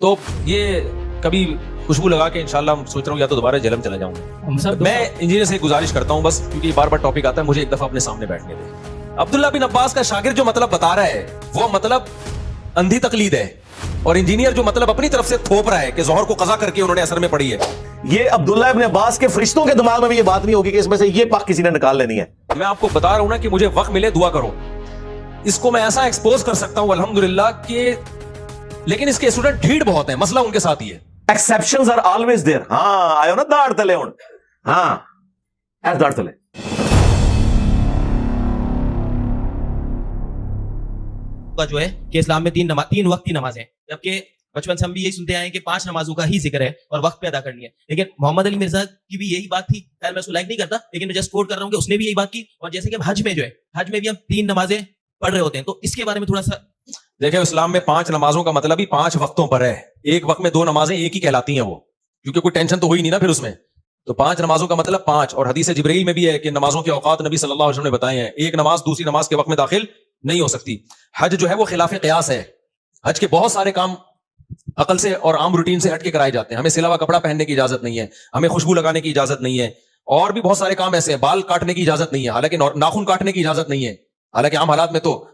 تو یہ کبھی خوشبو لگا کے انشاءاللہ سوچ رہا ہوں یا تو دوبارہ جہلم چلا جاؤں. میں انجینئر سے گزارش کرتا ہوں بس کیونکہ بار بار ٹاپک آتا ہے, مجھے ایک دفعہ اپنے سامنے بیٹھنے دیں. عبداللہ بن عباس کا شاگرد جو مطلب بتا رہا ہے وہ مطلب اندھی تقلید ہے, اور انجینئر جو مطلب اپنی طرف سے تھوپ رہا ہے کہ ظہر کو قضا کر کے انہوں نے اثر میں پڑھی ہے. یہ عبداللہ ابن عباس کے فرشتوں کے دماغ میں بھی یہ بات نہیں ہوگی کہ اس میں سے یہ پاک کسی نے نکال لینی ہے. میں آپ کو بتا رہا ہوں نا کہ مجھے وقت ملے دعا کرو, اس کو میں ایسا ایکسپوز کر سکتا ہوں الحمدللہ کہ, لیکن اس کے اسٹوڈنٹ ڈھیڑ بہت ہیں, مسئلہ ان کے ساتھ ہی ہے. Exceptions are always there. ہاں آئے ہو نا داڑ تلے ہوں, ہاں ایس داڑ تلے. جو ہے کہ اسلام میں تین وقت کی نماز ہے, جبکہ بچپن سے ہم بھی یہی سنتے آئے ہیں کہ 5 نمازوں کا ہی ذکر ہے اور وقت پہ ادا کرنی ہے. لیکن محمد علی مرزا کی بھی یہی بات تھی, خیر میں اس کو لائک نہیں کرتا لیکن میں جسٹ کوٹ کر رہا ہوں کہ اس نے بھی یہی بات کی. اور جیسے کہ حج میں جو ہے, حج میں بھی ہم 3 نمازیں پڑھ رہے ہوتے ہیں, تو اس کے بارے میں تھوڑا سا دیکھیں. اسلام میں 5 نمازوں کا مطلب ہی 5 وقتوں پر ہے. ایک وقت میں 2 نمازیں ایک ہی کہلاتی ہیں وہ, کیونکہ کوئی ٹینشن تو ہوئی نہیں نا پھر اس میں. تو 5 نمازوں کا مطلب 5, اور حدیث جبرائیل میں بھی ہے کہ نمازوں کے اوقات نبی صلی اللہ علیہ وسلم نے بتائے ہیں. ایک نماز دوسری نماز کے وقت میں داخل نہیں ہو سکتی. حج جو ہے وہ خلاف قیاس ہے. حج کے بہت سارے کام عقل سے اور عام روٹین سے ہٹ کے کرائے جاتے ہیں. ہمیں سلاوا کپڑا پہننے کی اجازت نہیں ہے, ہمیں خوشبو لگانے کی اجازت نہیں ہے, اور بھی بہت سارے کام ایسے ہیں. بال کاٹنے کی اجازت نہیں ہے, حالانکہ ناخن کاٹنے کی اجازت نہیں ہے, حالانکہ عام حالات میں تو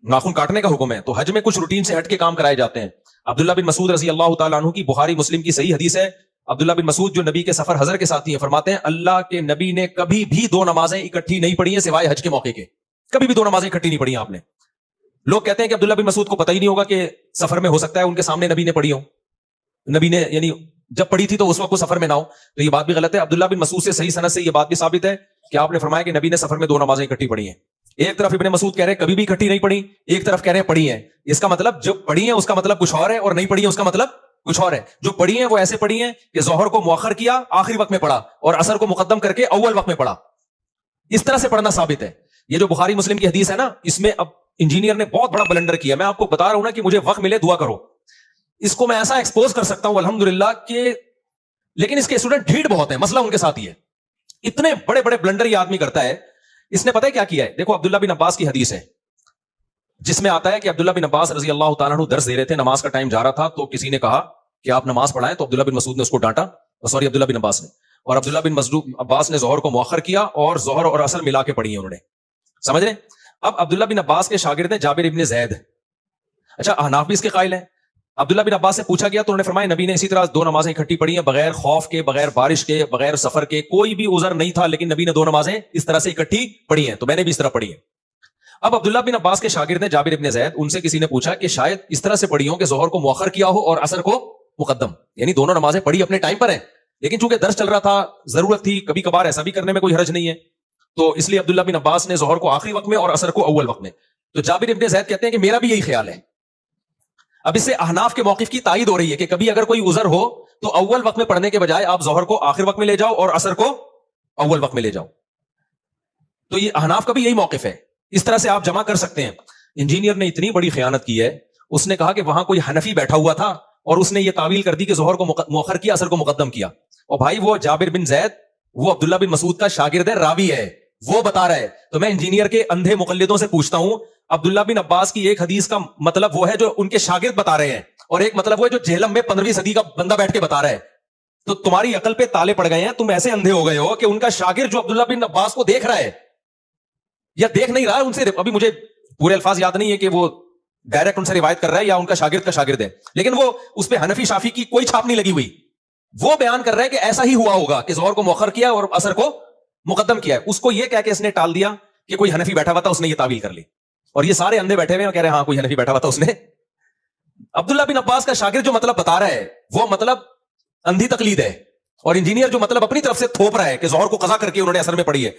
ناخن کاٹنے کا حکم ہے. تو حج میں کچھ روٹین سے ہٹ کے کام کرائے جاتے ہیں. عبداللہ بن مسعود رضی اللہ تعالیٰ عنہ کی بخاری مسلم کی صحیح حدیث ہے. عبداللہ بن مسعود جو نبی کے سفر حضر کے ساتھی ہیں, فرماتے ہیں اللہ کے نبی نے کبھی بھی 2 نمازیں اکٹھی نہیں پڑھی ہیں سوائے حج کے موقع کے. کبھی بھی 2 نمازیں اکٹھی نہیں پڑھی آپ نے. لوگ کہتے ہیں کہ عبداللہ بن مسعود کو پتہ ہی نہیں ہوگا کہ سفر میں ہو سکتا ہے ان کے سامنے نبی نے پڑھی ہو, نبی نے یعنی جب پڑھی تھی تو اس وقت وہ سفر میں نہ ہو. تو یہ بات بھی غلط ہے. عبداللہ بن مسعود سے صحیح سند سے یہ بات بھی ثابت ہے کہ آپ نے فرمایا کہ نبی نے سفر میں 2 نمازیں اکٹھی پڑھی ہیں. ایک طرف ابن مسعود کہہ رہے ہیں کبھی بھی اکٹھی نہیں پڑھی, ایک طرف کہہ رہے ہیں پڑھی ہیں. اس کا مطلب جو پڑھی ہیں اس کا مطلب کچھ اور ہے, اور نہیں پڑھی ہیں اس کا مطلب کچھ اور ہے. جو پڑھی ہیں وہ ایسے پڑھی ہیں کہ ظہر کو مؤخر کیا آخری وقت میں پڑھا, اور عصر کو مقدم کر کے اول وقت میں پڑھا. اس طرح سے پڑھنا ثابت ہے. یہ جو بخاری مسلم کی حدیث ہے نا, اس میں اب انجینئر نے بہت بڑا بلنڈر کیا. میں آپ کو بتا رہا ہوں نا کہ مجھے وقت ملے دعا کرو, اس کو میں ایسا ایکسپوز کر سکتا ہوں الحمدللہ کہ, لیکن اس کے اسٹوڈنٹ ڈھیڑ بہت ہیں, مسئلہ ان کے ساتھ ہی ہے. اتنے بڑے بڑے بلنڈر یہ آدمی کرتا ہے. اس نے پتہ ہے کیا کیا ہے؟ دیکھو عبداللہ بن عباس کی حدیث ہے جس میں آتا ہے کہ عبداللہ بن عباس رضی اللہ تعالیٰ عنہ درس دے رہے تھے, نماز کا ٹائم جا رہا تھا, تو کسی نے کہا کہ آپ نماز پڑھائیں. تو عبداللہ بن مسعود نے اس کو ڈانٹا, سوری عبداللہ بن عباس نے, اور عبداللہ بن عباس نے ظہر کو مؤخر کیا اور ظہر اور عصر ملا کے پڑھی انہوں نے. سمجھ رہے؟ اب عبداللہ بن عباس کے شاگرد ہیں جابر ابن زید. اچھا احناف بھی اس کے قائل ہیں. عبداللہ بن عباس سے پوچھا گیا تو انہوں نے فرمایا نبی نے اسی طرح 2 نمازیں اکٹھی پڑھی ہیں, بغیر خوف کے, بغیر بارش کے, بغیر سفر کے, کوئی بھی عذر نہیں تھا, لیکن نبی نے 2 نمازیں اس طرح سے اکٹھی پڑھی ہیں, تو میں نے بھی اس طرح پڑھی ہیں. اب عبداللہ بن عباس کے شاگرد ہیں جابر ابن زید, ان سے کسی نے پوچھا کہ شاید اس طرح سے پڑھی ہو کہ ظہر کو مؤخر کیا ہو اور عصر کو مقدم, یعنی دونوں نمازیں پڑھی اپنے ٹائم پر ہیں, لیکن چونکہ درس چل رہا تھا, ضرورت تھی, کبھی کبھار ایسا بھی کرنے میں کوئی حرج نہیں ہے, تو اس لیے عبداللہ بن عباس نے ظہر کو آخری وقت میں اور عصر کو اول وقت میں. تو جابر ابن زید کہتے ہیں کہ میرا بھی یہی خیال ہے. اب اس سے احناف کے موقف کی تائید ہو رہی ہے کہ کبھی اگر کوئی عذر ہو تو اول وقت میں پڑھنے کے بجائے آپ ظہر کو آخر وقت میں لے جاؤ اور عصر کو اول وقت میں لے جاؤ. تو یہ احناف کا بھی یہی موقف ہے, اس طرح سے آپ جمع کر سکتے ہیں. انجینئر نے اتنی بڑی خیانت کی ہے, اس نے کہا کہ وہاں کوئی حنفی بیٹھا ہوا تھا اور اس نے یہ تعویل کر دی کہ ظہر کو مؤخر کیا عصر کو مقدم کیا. اور بھائی وہ جابر بن زید وہ عبداللہ بن مسعود کا شاگرد ہے, راوی ہے, وہ بتا رہا ہے. تو میں انجینئر کے اندھے مقلدوں سے پوچھتا ہوں, عبداللہ بن عباس کی ایک حدیث کا مطلب وہ ہے جو ان کے شاگرد بتا رہے ہیں, اور ایک مطلب وہ ہے جو جہلم میں 15ویں صدی کا بندہ بیٹھ کے بتا رہا ہے. تو تمہاری عقل پہ تالے پڑ گئے ہیں, تم ایسے اندھے ہو گئے ہو کہ ان کا شاگرد جو عبداللہ بن عباس کو دیکھ رہا ہے یا دیکھ نہیں رہا ہے, ان سے ابھی مجھے پورے الفاظ یاد نہیں ہے کہ وہ ڈائریکٹ ان سے روایت کر رہا ہے یا ان کا شاگرد ہے, لیکن وہ اس پہ حنفی شافی کی کوئی چھاپ نہیں لگی ہوئی. وہ بیان کر رہا ہے کہ ایسا ہی ہوا ہوگا کہ ظہر کو مؤخر کیا اور عصر کو مقدم کیا ہے. اس کو یہ کہہ کے اس نے ٹال دیا کہ کوئی حنفی بیٹھا ہوا تھا, اس نے یہ تعویل کر لی, اور یہ سارے اندھے بیٹھے ہوئے ہیں کہہ رہے ہیں ہاں کوئی حنفی بیٹھا ہوا تھا اس نے. عبداللہ بن عباس کا شاگرد جو مطلب بتا رہا ہے وہ مطلب اندھی تقلید ہے, اور انجینئر جو مطلب اپنی طرف سے تھوپ رہا ہے کہ ظہر کو قضا کر کے انہوں نے عصر میں پڑھی ہے.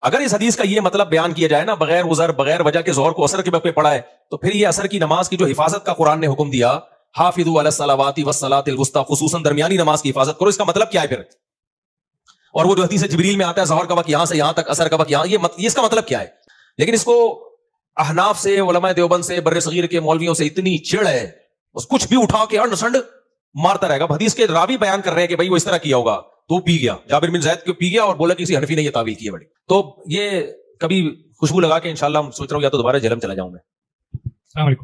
اگر اس حدیث کا یہ مطلب بیان کیا جائے نا, بغیر عذر بغیر وجہ کے ظہر کو عصر کے وقت پہ پڑھا ہے, تو پھر یہ عصر کی نماز کی جو حفاظت کا قرآن نے حکم دیا, حافظوا علی الصلوات والصلاۃ الوسطی, خصوصاً درمیانی نماز کی حفاظت کرو, اس کا مطلب کیا ہے پھر؟ اور وہ جو حدیث جبریل میں آتا ہے ظہر کا وقت یہاں سے یہاں تک, عصر کا وقت یہاں, یہ اس کا مطلب کیا ہے؟ لیکن اس کو احناف سے, علماء دیوبند سے, بر صغیر کے مولویوں سے اتنی چڑ ہے, بس کچھ بھی اٹھا کے نسنڈ مارتا رہے گا. حدیث کے راوی بیان کر رہے ہیں کہ بھائی وہ اس طرح کیا ہوگا, تو پی گیا, جابر بن زید کو پی گیا اور بولا کسی حنفی نے یہ تعویل کی ہے بڑی. تو یہ کبھی خوشبو لگا کے انشاءاللہ سوچ رہا ہوں یا تو دوبارہ جہلم چلا جاؤں میں. السلام علیکم.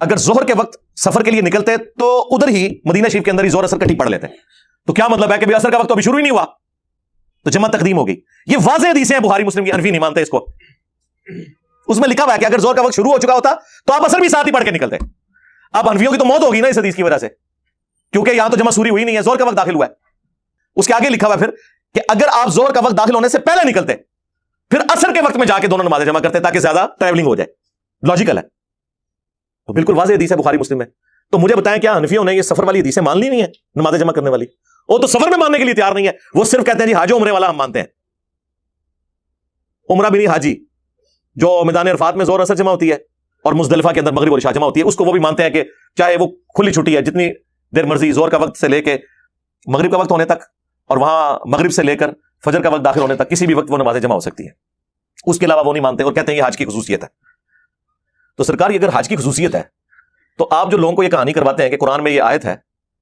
اگر ظہر کے وقت سفر کے لیے نکلتے تو ادھر ہی مدینہ شریف کے اندر ہی ظہر اثر کٹھی پڑھ لیتے. تو کیا مطلب ہے کہ اثر کا وقت تو ابھی شروع ہی نہیں ہوا, تو جمع تقدیم ہوگی. یہ واضح حدیثیں ہیں بخاری مسلم کی, حنفی نہیں مانتے اس کو. اس میں لکھا ہوا ہے کہ اگر ظہر کا وقت شروع ہو چکا ہوتا تو آپ اثر بھی ساتھ ہی پڑھ کے نکلتے. اب حنفیوں کی تو موت ہوگی نا اس حدیث کی وجہ سے, کیونکہ یہاں تو جمع سوری ہوئی نہیں ہے, ظہر کا وقت داخل ہوا ہے. اس کے آگے لکھا ہوا ہے پھر کہ اگر آپ ظہر کا وقت داخل ہونے سے پہلے نکلتے پھر اثر کے وقت میں جا کے دونوں نمازیں جمع کرتے تاکہ زیادہ ٹریولنگ ہو جائے. لاجیکل ہے, تو بالکل واضح حدیث ہے بخاری مسلم میں. تو مجھے بتائیں کیا حنفیوں نے یہ سفر والی حدیثیں مان لی نہیں ہے نمازیں جمع کرنے والی؟ وہ تو سفر میں ماننے کے لیے تیار نہیں ہے, وہ صرف کہتے ہیں جی حاج و عمرے والا ہم مانتے ہیں. عمرہ بھی نہیں, حاجی جو میدان عرفات میں ظہر اثر جمع ہوتی ہے اور مزدلفہ کے اندر مغرب اور عشاء جمع ہوتی ہے, اس کو وہ بھی مانتے ہیں کہ چاہے وہ کھلی چھٹی ہے جتنی دیر مرضی ظہر کا وقت سے لے کے مغرب کا وقت ہونے تک اور وہاں مغرب سے لے کر فجر کا وقت داخل ہونے تک کسی بھی وقت وہ نمازیں جمع ہو سکتی ہیں. اس کے علاوہ وہ نہیں مانتے اور کہتے ہیں یہ حج کی خصوصیت ہے. تو سرکار یہ اگر حج کی خصوصیت ہے تو آپ جو لوگوں کو یہ کہانی کرواتے ہیں کہ قرآن میں یہ آیت ہے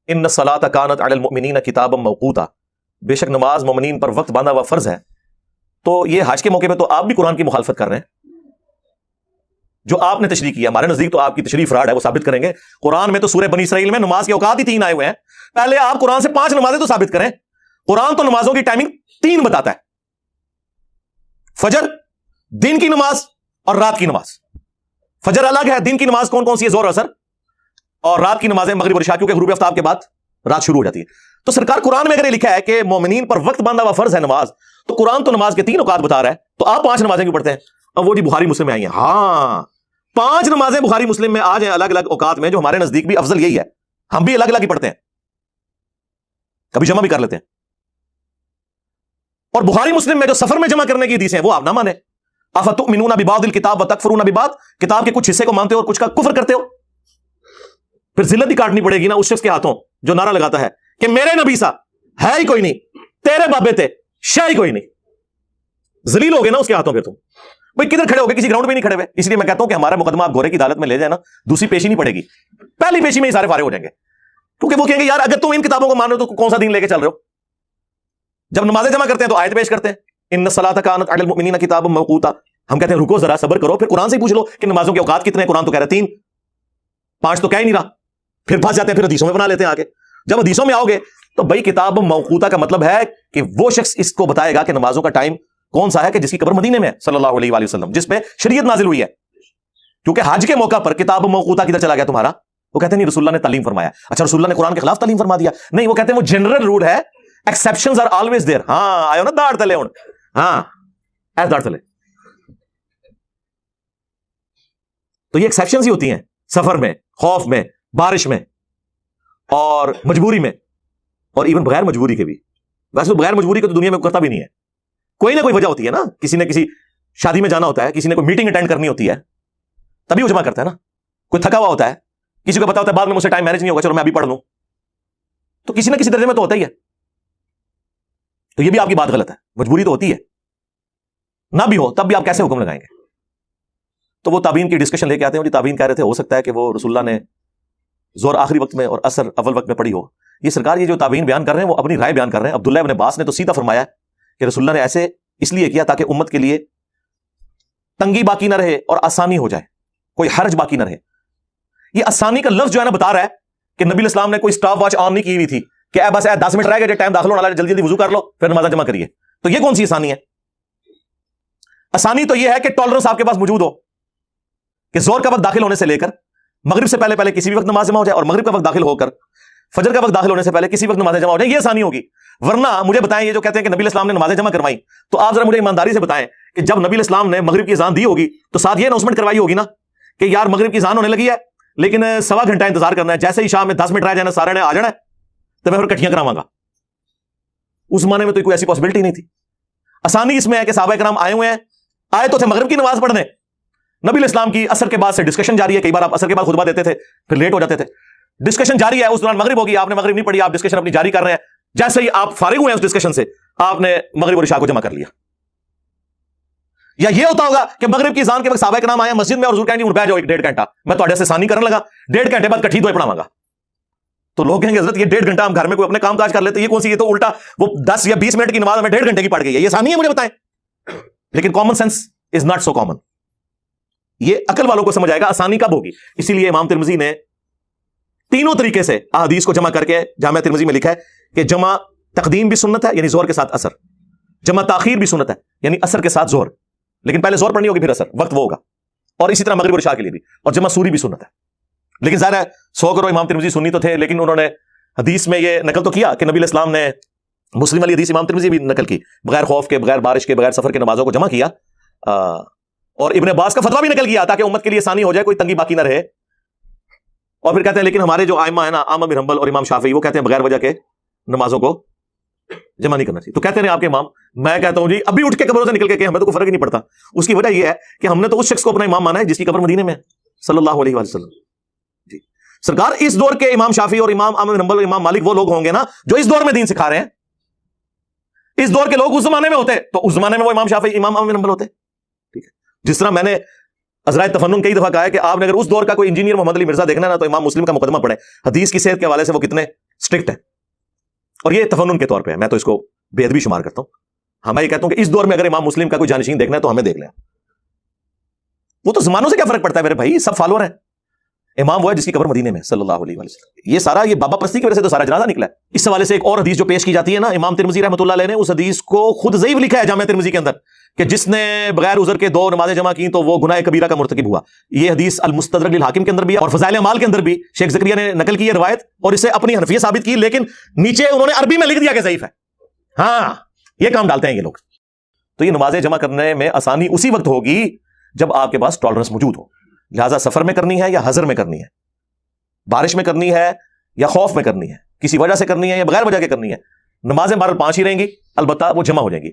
ان الصلاۃ کانت علی المؤمنین کتابا موقوتا, بے شک نماز مومنین پر وقت باندھا ہوا فرض ہے, تو یہ حج کے موقع پہ تو آپ بھی قرآن کی مخالفت کر رہے ہیں. جو آپ نے تشریح کیا, ہمارے نزدیک تو آپ کی تشریح فراڈ ہے, وہ ثابت کریں گے. قرآن میں تو سورہ بنی اسرائیل میں نماز کے اوقات ہی 3 آئے ہوئے ہیں. پہلے آپ قرآن سے 5 نمازیں تو ثابت کریں. قرآن تو نمازوں کی ٹائمنگ 3 بتاتا ہے, فجر, دن کی نماز اور رات کی نماز. فجر الگ ہے, دن کی نماز کون کون سی ہے, ظہر اثر, اور رات کی نمازیں مغرب اور عشاء, کیونکہ غروب آفتاب کے بعد رات شروع ہو جاتی ہے. تو سرکار قرآن میں اگر یہ لکھا ہے کہ مومنین پر وقت باندھا ہوا فرض ہے نماز, تو قرآن تو نماز کے 3 اوقات بتا رہا ہے, تو آپ 5 نمازیں کیوں پڑھتے ہیں؟ اب وہ جی بخاری مسلم میں آئی ہیں. ہاں 5 نمازیں بخاری مسلم میں آ جائیں الگ الگ اوقات میں, جو ہمارے نزدیک بھی افضل یہی ہے, ہم بھی الگ الگ ہی پڑھتے ہیں, کبھی جمع بھی کر لیتے ہیں. اور بخاری مسلم میں جو سفر میں جمع کرنے کی حدیث ہیں وہ آپ نہ مانیں. افتؤمنون ببعض الکتاب وتکفرون ببعض, کتاب کے کچھ حصے کو مانتے ہو اور کچھ کا کفر کرتے ہو. پھر ذلت ہی کاٹنی پڑے گی نا اس شخص کے ہاتھوں جو نعرہ لگاتا ہے کہ میرے نبی سا ہے ہی کوئی نہیں, تیرے بابے تھے شے ہی کوئی نہیں. ذلیل ہو گئے نا اس کے ہاتھوں. پھر تم بھائی کدھر کھڑے ہو گئے؟ کسی گراؤنڈ پہ نہیں کھڑے ہوئے. اس لیے میں کہتا ہوں کہ ہمارا مقدمہ آپ گورے کی عدالت میں لے جائیں نا, دوسری پیشی نہیں پڑے گی, پہلی پیشی میں ہی سارے فارغ ہو جائیں گے. کیونکہ وہ کہیں گے یار اگر تم ان کتابوں کو مان رہے ہو تو کون سا دین لے کے چل رہے ہو؟ جب نمازیں جمع کرتے ہیں تو آیت پیش کرتے ہیں ان الصلاۃ کانت علی المؤمنین کتابا موقوتا. ہم کہتے ہیں رکو ذرا صبر کرو, پھر قرآن سے ہی پوچھ لو کہ نمازوں کے اوقات کتنے ہیں. قرآن تو کہہ رہے 3, 5 تو کہہ ہی نہیں رہا. پھر پھنس جاتے ہیں, پھر حدیثوں میں بنا لیتے ہیں آگے. جب حدیثوں میں آؤ گے تو بھائی کتاب موقوتا کا مطلب ہے کہ وہ شخص اس کو بتائے گا کہ نمازوں کا ٹائم کون سا ہے کہ جس کی قبر مدینے میں ہے صلی اللہ علیہ وآلہ وسلم, جس پہ شریعت نازل ہوئی ہے. کیونکہ حج کے موقع پر کتاب موقوتا کدھر چلا گیا تمہارا؟ وہ کہتے ہیں نہیں رسول اللہ نے تعلیم فرمایا. اچھا رسول اللہ نے قرآن کے خلاف تعلیم فرما دیا؟ نہیں, وہ کہتے ہیں وہ جنرل رول ہے, ایکسیپشنز آر آلویز دیئر. ہاں آئے ہو نا داڑ تلے ہوں, ہاں ایس داڑ تلے. تو یہ ایکسیپشنز ہی ہوتی ہیں سفر میں, خوف میں, بارش میں اور مجبوری میں, اور ایون بغیر مجبوری کے بھی. ویسے بغیر مجبوری کے تو دنیا میں کرتا بھی نہیں ہے, کوئی نہ کوئی وجہ ہوتی ہے نا. کسی نے کسی شادی میں جانا ہوتا ہے, کسی نے کوئی میٹنگ اٹینڈ کرنی ہوتی ہے, تبھی وہ جمع کرتا ہے نا. کوئی تھکا ہوا ہوتا ہے, کسی کو پتا ہوتا ہے بعد میں مجھ سے ٹائم مینج نہیں ہوگا, چلو میں ابھی پڑھ لوں. تو کسی نہ کسی درجے میں تو ہوتا ہی ہے. تو یہ بھی آپ کی بات غلط ہے, مجبوری تو ہوتی ہے, نہ بھی ہو تب بھی آپ کیسے حکم لگائیں گے؟ تو وہ تابعین کی ڈسکشن لے کے آتے ہیں. تابعین کہہ رہے تھے ہو سکتا ہے کہ وہ رسول اللہ نے ظہر آخری وقت میں اور عصر اول وقت میں پڑھی ہو. یہ سرکار یہ جو تابعین بیان کر رہے ہیں وہ اپنی رائے بیان کر رہے ہیں. عبداللہ ابن عباس نے تو سیدھا فرمایا کہ رسول اللہ نے ایسے اس لیے کیا تاکہ امت کے لیے تنگی باقی نہ رہے اور آسانی ہو جائے, کوئی حرج باقی نہ رہے. یہ آسانی کا لفظ جو ہے نا بتا رہا ہے کہ نبی الاسلام نے کوئی اسٹاپ واچ آن نہیں کی ہوئی تھی کہ اے بس 10 منٹ رہ گئے, ٹائم داخل ہونے والا, جلدی جلدی وضو کر لو پھر نماز جمع کریے. تو یہ کون سی آسانی ہے؟ آسانی تو یہ ہے کہ ٹالرنس آپ کے پاس موجود ہو کہ زور کا وقت داخل ہونے سے لے کر مغرب سے پہلے پہلے کسی بھی وقت نماز جمع ہو جائے, اور مغرب کا وقت داخل ہو کر فجر کا وقت داخل ہونے سے پہلے کسی وقت نمازیں جمع ہو جائیں. یہ آسانی ہوگی. ورنہ مجھے بتائیں, یہ جو کہتے ہیں کہ نبی الاسلام نے نمازیں جمع کروائی, تو آپ ذرا مجھے ایمانداری سے بتائیں کہ جب نبی الاسلام نے مغرب کی اذان دی ہوگی تو ساتھ یہ اناؤنسمنٹ کروائی ہوگی نا کہ یار مغرب کی اذان ہونے لگی ہے لیکن 1.25 گھنٹہ انتظار کرنا ہے, جیسے ہی شام میں 10 منٹ رہ جانا سارے نے آ جانا ہے تو میں پھر کٹھیاں کراواں گا. اس زمانے میں تو کوئی ایسی پاسبلٹی نہیں تھی. آسانی اس میں ہے کہ صحابہ کرام آئے ہوئے ہیں, آئے تو تھے مغرب کی نماز پڑھنے. نبی الاسلام کی عصر کے بعد سے ڈسکشن جاری ہے, کئی بار آپ عصر کے بعد خطبہ دیتے تھے پھر لیٹ ہو جاتے تھے, ڈسکشن جاری ہے. اس دوران مغرب ہوگی, آپ نے مغرب نہیں پڑھی, آپ ڈسکشن اپنی جاری کر رہے ہیں. جیسے ہی آپ فارغ ہوئے ہیں اس ڈسکشن سے, آپ نے مغرب اور عشاء کو جمع کر لیا. یا یہ ہوتا ہوگا کہ مغرب کی اذان کے وقت صحابہ کرام آئے مسجد میں اور حضور کہیں گے بیٹھ جاؤ 1.5 گھنٹہ, میں تھوڑے سے ثانی کرنے لگا, 1.5 گھنٹے بعد کٹھی دعائیں پڑھاواں گا. تو لوگ کہیں گے حضرت یہ 1.5 گھنٹہ ہم گھر میں کوئی اپنے کام کاج کر لیتے, یہ کون سی, یہ تو الٹا وہ 10 یا 20 منٹ کی نماز میں 1.5 گھنٹے کی پڑھ گئی ہے. یہ آسانی ہے مجھے بتائیں. لیکن common sense is not so common. یہ عقل والوں کو سمجھ آئے گا آسانی کب ہوگی. اسی لیے امام ترمذی نے تینوں طریقے سے احادیث کو جمع کر کے جامعہ ترمذی میں لکھا ہے کہ جمع تقدیم بھی سنت ہے یعنی زہر کے ساتھ اثر, جمع تاخیر بھی سنت ہے یعنی اثر کے ساتھ زہر, لیکن پہلے زہر پڑھنی ہوگی پھر اثر, وقت وہ ہوگا. اور اسی طرح مغرب اور عشاء کے لیے بھی, اور جمع سوری بھی سنت ہے. لیکن ظاہر ہے 100 کرو امام ترمذی سنی تو تھے, لیکن انہوں نے حدیث میں یہ نقل تو کیا کہ نبی علیہ السلام نے مسلم والی حدیث امام ترمذی بھی نقل کی, بغیر خوف کے, بغیر بارش کے, بغیر سفر کے نمازوں کو جمع کیا. اور ابن عباس کا فتویٰ بھی نقل کیا تاکہ امت کے لیے آسانی ہو جائے, کوئی تنگی باقی نہ رہے. اور پھر کہتے ہیں لیکن ہمارے جو ائمہ ہیں نا, احمد بن حنبل اور امام شافعی, وہ کہتے ہیں بغیر وجہ کے نمازوں کو جمع نہیں کرنا چاہیے. تو کہتے ہیں آپ کے امام, میں کہتا ہوں جی ابھی اٹھ کے قبروں سے نکل کے کہ ہمیں تو کوئی فرق ہی نہیں پڑتا. اس کی وجہ یہ ہے کہ ہم نے تو اس شخص کو اپنا امام مانا ہے جس کی قبر مدینے میں ہے صلی اللہ علیہ وسلم. جی سرکار, اس دور کے امام شافعی اور امام احمد بن حنبل اور امام مالک وہ لوگ ہوں گے نا جو اس دور میں دین سکھا رہے ہیں. اس دور کے لوگ اس زمانے میں ہوتے تو اس زمانے میں وہ امام شافعی امام احمد بن حنبل ہوتے. ٹھیک ہے, جس طرح میں نے عذرائے تفنن کئی دفعہ کہا ہے کہ آپ نے اگر اس دور کا کوئی انجینئر محمد علی مرزا دیکھنا ہے نا تو امام مسلم کا مقدمہ پڑھیں, حدیث کی صحت کے حوالے سے وہ کتنے اسٹرکٹ ہیں. اور یہ تفنن کے طور پہ ہے, میں تو اس کو بے ادبی شمار کرتا ہوں. ہاں میں یہ کہتا ہوں کہ اس دور میں اگر امام مسلم کا کوئی جانشین دیکھنا ہے تو ہمیں دیکھ لیں. وہ تو زمانوں سے کیا فرق پڑتا ہے میرے بھائی, سب فالوور ہیں. امام وہ ہے جس کی قبر مدینے میں صلی اللہ علیہ وسلم. یہ سارا یہ بابا پرستی کی وجہ سے تو سارا جنازہ نکلا ہے. اس حوالے سے ایک اور حدیث جو پیش کی جاتی ہے نا, امام ترمذی رحمۃ اللہ علیہ نے اس حدیث کو خود ضعیف لکھا ہے جامعہ ترمذی کے اندر کہ جس نے بغیر عذر کے 2 نمازیں جمع کی تو وہ گناہ کبیرہ کا مرتکب ہوا. یہ حدیث المستدرک للحاکم کے اندر بھی ہے اور فضائل اعمال کے اندر بھی شیخ زکریا نے نقل کی ہے روایت, اور اسے اپنی حنفیت ثابت کی, لیکن نیچے انہوں نے عربی میں لکھ دیا کہ ضعیف ہے. ہاں یہ کام ڈالتے ہیں یہ لوگ. تو یہ نمازیں جمع کرنے میں آسانی اسی وقت ہوگی جب آپ کے پاس ٹالرنس موجود ہو. لہٰذا سفر میں کرنی ہے یا حضر میں کرنی ہے, بارش میں کرنی ہے یا خوف میں کرنی ہے, کسی وجہ سے کرنی ہے یا بغیر وجہ کے کرنی ہے, نمازیں بہرحال 5 ہی رہیں گی, البتہ وہ جمع ہو جائیں گی.